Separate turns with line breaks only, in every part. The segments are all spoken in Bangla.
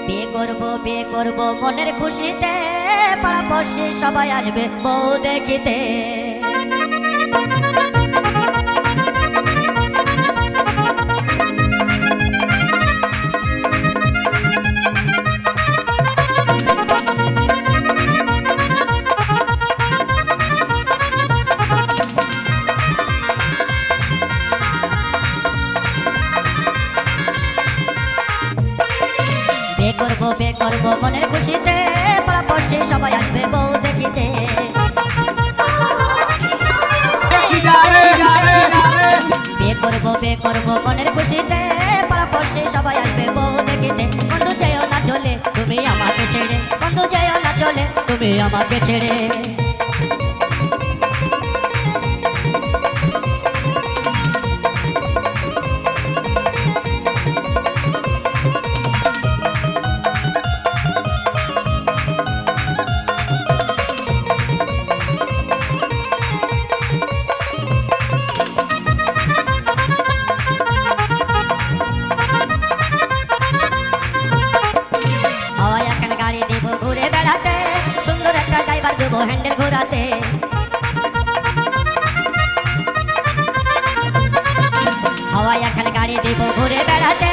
বিয়ে করব মনের খুশিতে, পাড়াপড়শি সবাই আসবে বউ দেখিতে। বিয়ে করব মনের খুশিতে, পাড়াপড়শি সবাই আসবে বউ দেখিতে। বিয়ে করব মনের খুশিতে, পাড়াপড়শি সবাই আসবে বউ দেখিতে। বন্ধু যেও না চলে তুমি আমাকে ছেড়ে, বন্ধু যেও না চলে তুমি আমাকে ছেড়ে। হ্যান্ডেল ঘোরাতে হাওয়ায় এখন গাড়ি দিব ঘুরে বেড়াতে,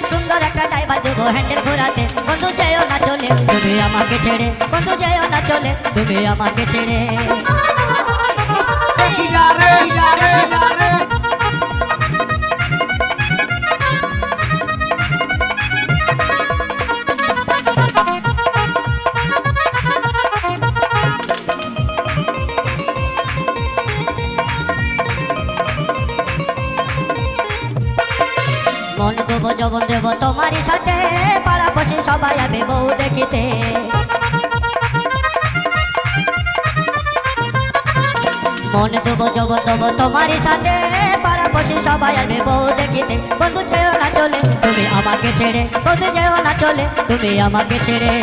সুন্দর একটা ড্রাইভার দেবো হ্যান্ডেল ঘোরাতে। বন্ধু যেও না চলে তুমি আমাকে ছেড়ে, বন্ধু যেও না চলে তুমি আমাকে ছেড়ে। মন দেবো যৌবন দেবো তোমারই সাথে, পাড়াপড়শি সবাই আসবে বউ দেখিতে। মন দেবো যৌবন দেবো তোমারই সাথে, পাড়াপড়শি সবাই আসবে বউ দেখিতে। বন্ধু যেও না চলে তুমি আমাকে ছেড়ে, বন্ধু যেও না চলে তুমি আমাকে ছেড়ে।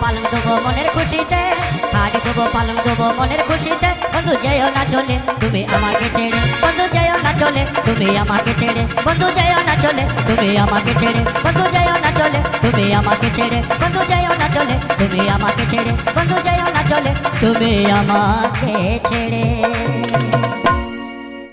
পালং দেবো মনের খুশিতে, হাড়ি দেবো পালং দেবো মনের খুশিতে। বন্ধু যেও না চলে তুমি আমাকে ছেড়ে, বন্ধু যেও না চলে তুমি আমাকে ছেড়ে, বন্ধু যেও না চলে তুমি আমাকে ছেড়ে, বন্ধু যেও না চলে তুমি আমাকে ছেড়ে, বন্ধু যেও না চলে তুমি আমাকে ছেড়ে, বন্ধু যেও না চলে তুমি আমাকে ছেড়ে।